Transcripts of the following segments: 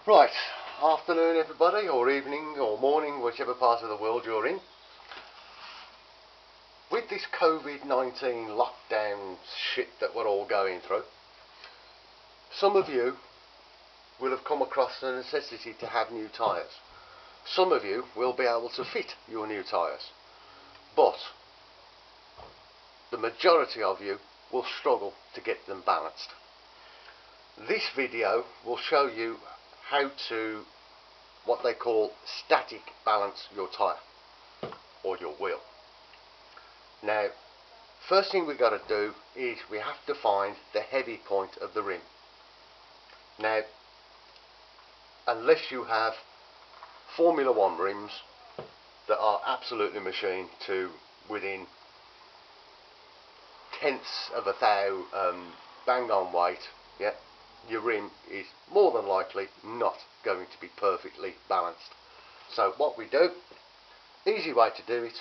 Right, afternoon everybody, or evening, or morning, whichever part of the world you're in. With this Covid-19 lockdown shit that we're all going through, some of you will have come across the necessity to have new tyres. Some of you will be able to fit your new tyres, but the majority of you will struggle to get them balanced. This video will show you how to, what they call, static balance your tyre or your wheel. Now, first thing we've got to do is we have to find the heavy point of the rim. Now, unless you have Formula 1 rims that are absolutely machined to within tenths of a thou bang on weight, yeah, your rim is more than likely not going to be perfectly balanced. So what we do, easy way to do it,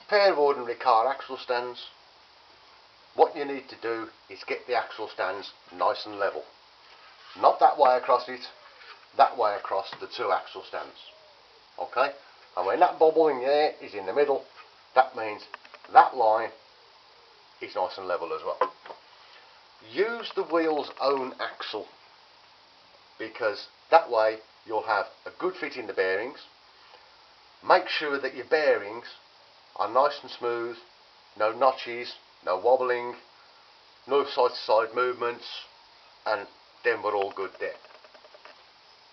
pair of ordinary car axle stands. What you need to do is get the axle stands nice and level. Not that way across it, that way across the two axle stands. Okay? And when that bubble in there is in the middle, that means that line is nice and level as well. Use the wheel's own axle, because that way you'll have a good fit in the bearings. Make sure that your bearings are nice and smooth, no notches, no wobbling, no side to side movements, and then we're all good there.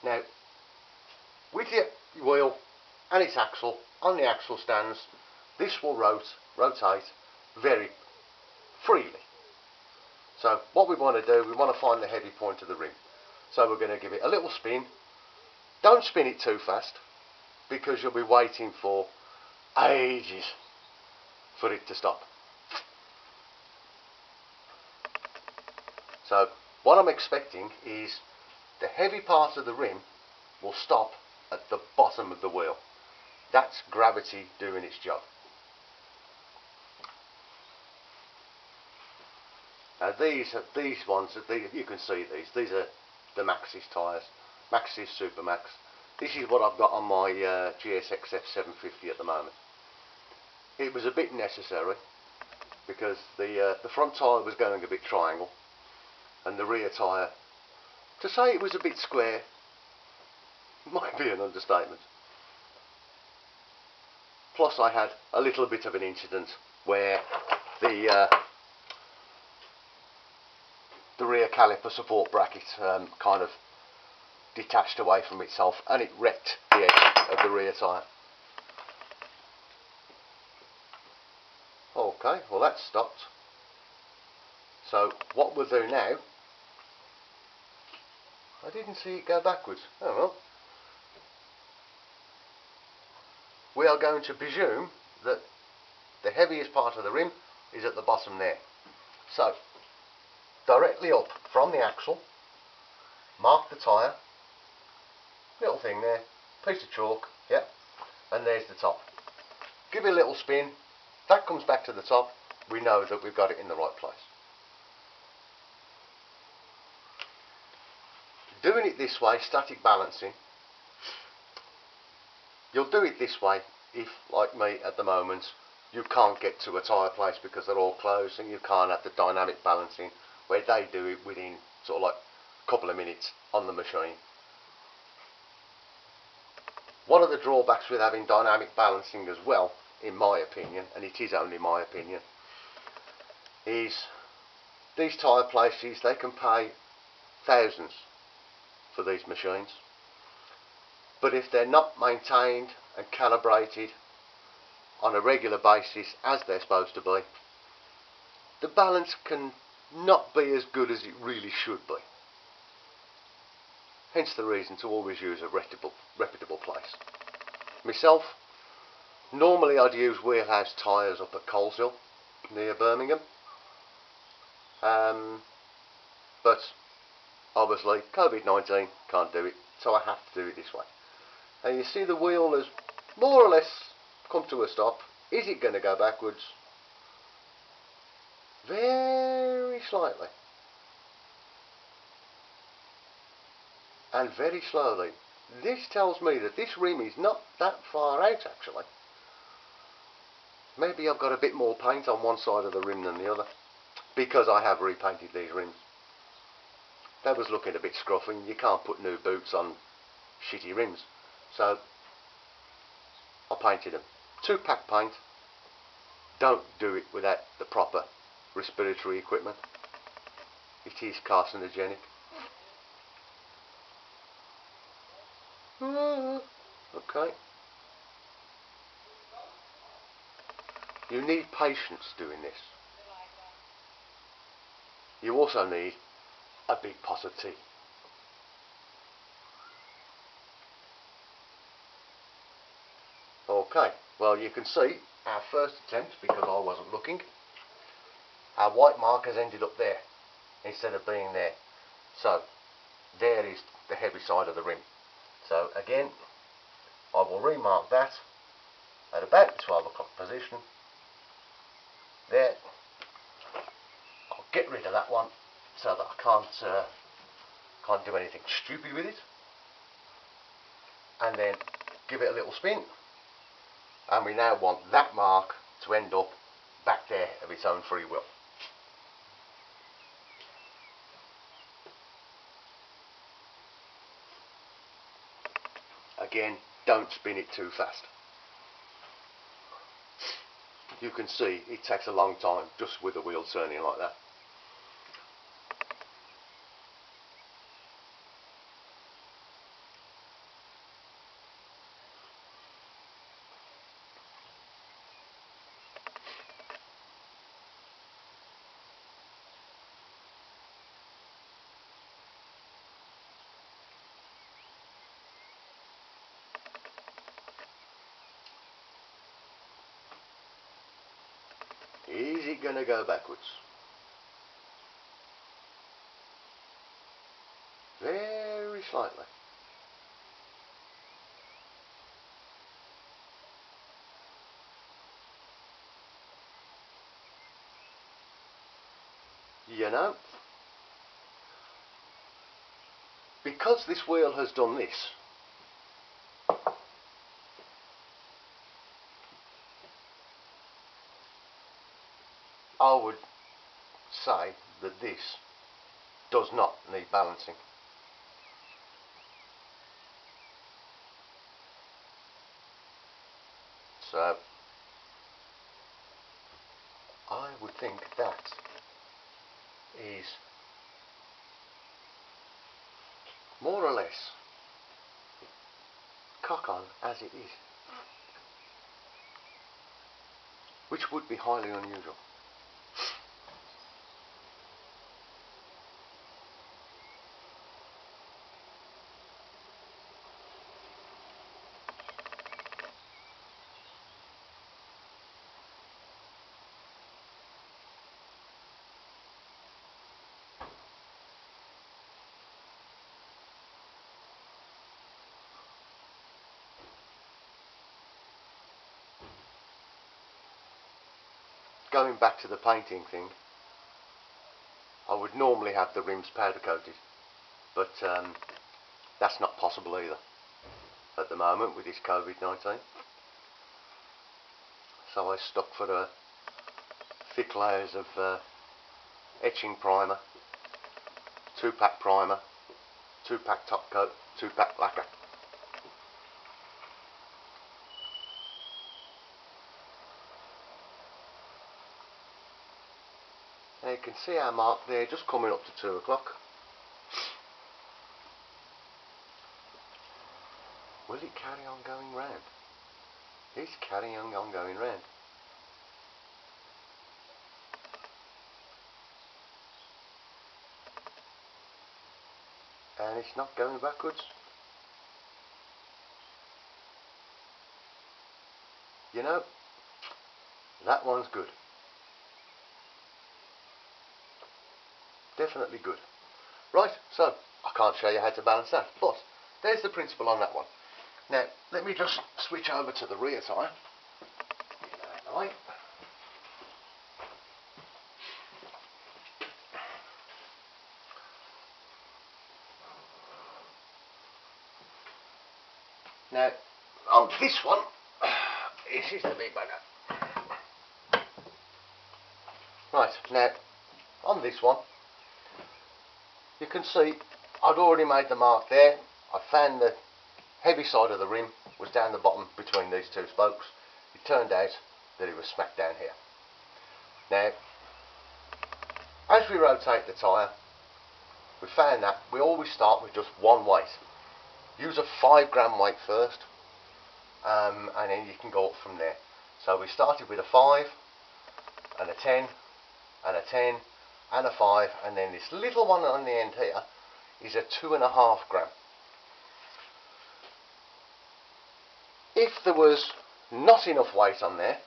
Now, with your wheel and its axle on the axle stands, this will rotate very freely. So what we want to do, we want to find the heavy point of the rim. So we're going to give it a little spin. Don't spin it too fast, because you'll be waiting for ages for it to stop. So what I'm expecting is the heavy part of the rim will stop at the bottom of the wheel. That's gravity doing its job. Now these ones, you can see these are the Maxxis tyres, Maxxis Super Max. This is what I've got on my GSXF 750 at the moment. It was a bit necessary because the front tyre was going a bit triangle, and the rear tyre, to say it was a bit square, might be an understatement. Plus I had a little bit of an incident where the rear caliper support bracket kind of detached away from itself, and it wrecked the edge of the rear tyre. Okay, well that's stopped. So what we'll do now, I didn't see it go backwards. Oh well. We are going to presume that the heaviest part of the rim is at the bottom there. So directly up from the axle, mark the tyre, little thing there, piece of chalk, yeah, and there's the top. Give it a little spin, that comes back to the top, we know that we've got it in the right place. Doing it this way, static balancing, you'll do it this way if, like me at the moment, you can't get to a tyre place because they're all closed, and you can't have the dynamic balancing where they do it within sort of like a couple of minutes on the machine. One of the drawbacks with having dynamic balancing as well, in my opinion, and it is only my opinion, is these tyre places, they can pay thousands for these machines, but if they're not maintained and calibrated on a regular basis as they're supposed to be, the balance can not be as good as it really should be. Hence the reason to always use a reputable place. Myself, normally I'd use Wheelhouse tyres up at Coleshill near Birmingham, but obviously Covid-19 can't do it, so I have to do it this way. And you see the wheel has more or less come to a stop. Is it going to go backwards? Very slightly. and very slowly. This tells me that this rim is not that far out actually. Maybe I've got a bit more paint on one side of the rim than the other, because I have repainted these rims. They was looking a bit scruffy, and you can't put new boots on shitty rims. So I painted them. 2-pack paint. Don't do it without the proper respiratory equipment. It is carcinogenic. Okay. You need patience doing this. You also need a big pot of tea. Okay, well you can see our first attempt, because I wasn't looking, our white markers ended up there instead of being there. So there is the heavy side of the rim. So again, I will remark that at about the 12 o'clock position. There, I'll get rid of that one so that I can't do anything stupid with it, and then give it a little spin, and we now want that mark to end up back there of its own free will. Again, don't spin it too fast. You can see it takes a long time just with the wheel turning like that. Is it going to go backwards? Very slightly. You know, because this wheel has done this, I would say that this does not need balancing. So I would think that is more or less cock on as it is, which would be highly unusual. Going back to the painting thing, I would normally have the rims powder coated, but that's not possible either at the moment with this Covid-19. So I stuck for the thick layers of etching primer, 2-pack primer, 2-pack top coat, 2-pack lacquer. Now you can see our mark there just coming up to 2 o'clock. Will it carry on going round? It's carrying on going round. And it's not going backwards. You know, that one's good. Definitely good. Right, so I can't show you how to balance that, but there's the principle on that one. Now, let me just switch over to the rear tyre. Right. Now, on this one, this is the big bugger. Right, now, on this one, you can see I'd already made the mark there. I found the heavy side of the rim was down the bottom between these two spokes. It turned out that it was smack down here. Now, as we rotate the tyre, we found that we always start with just one weight. Use a 5 gram weight first, and then you can go up from there. So we started with a 5 and a 10 and a 10 and a 5, and then this little one on the end here is a 2.5 gram. If there was not enough weight on there,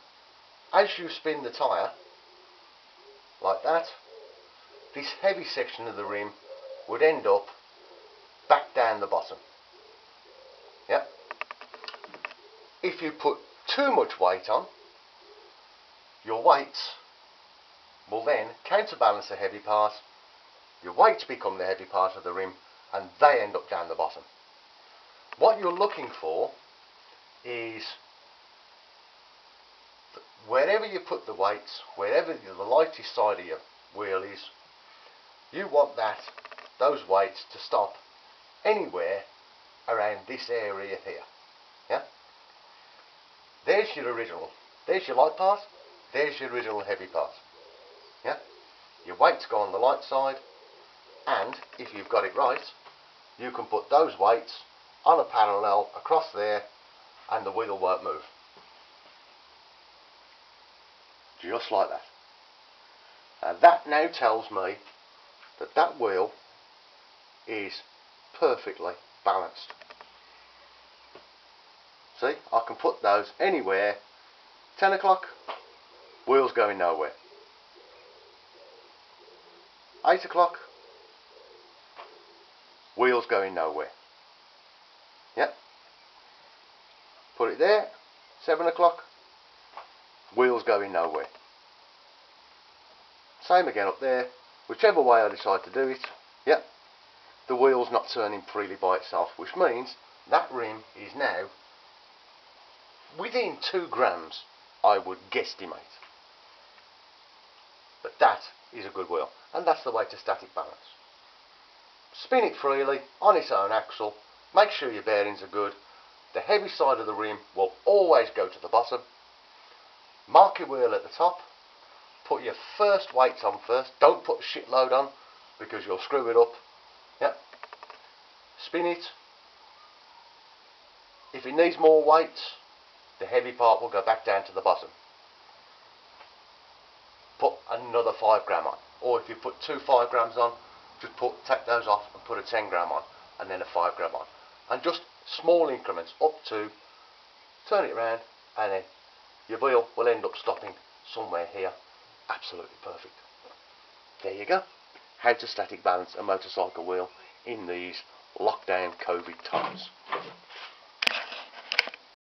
as you spin the tyre like that, this heavy section of the rim would end up back down the bottom. Yeah. If you put too much weight on, your weights will then counterbalance the heavy part, your weights become the heavy part of the rim, and they end up down the bottom. What you're looking for is wherever you put the weights, wherever the lightest side of your wheel is, you want those weights to stop anywhere around this area here. Yeah? There's your original. There's your light part. There's your original heavy part. Yeah? Your weights go on the light side, and if you've got it right, you can put those weights on a parallel across there, and the wheel won't move. Just like that. Now that now tells me that that wheel is perfectly balanced. See, I can put those anywhere. 10 o'clock, wheel's going nowhere. 8 o'clock, wheel's going nowhere. Yep. Put it there. 7 o'clock, wheel's going nowhere. Same again up there. Whichever way I decide to do it, yep, the wheel's not turning freely by itself, which means that rim is now within 2 grams, I would guesstimate. But that is a good wheel, and that's the way to static balance. Spin it freely on its own axle, make sure your bearings are good. The heavy side of the rim will always go to the bottom. Mark your wheel at the top. Put your first weights on first. Don't put a shitload on because you'll screw it up. Yep. Spin it. If it needs more weights, the heavy part will go back down to the bottom. Put another 5 gram on. Or if you put 2 5 grams on, just take those off and put a 10 gram on, and then a 5 gram on. And just small increments up to, turn it around, and then your wheel will end up stopping somewhere here. Absolutely perfect. There you go. How to static balance a motorcycle wheel in these lockdown COVID times.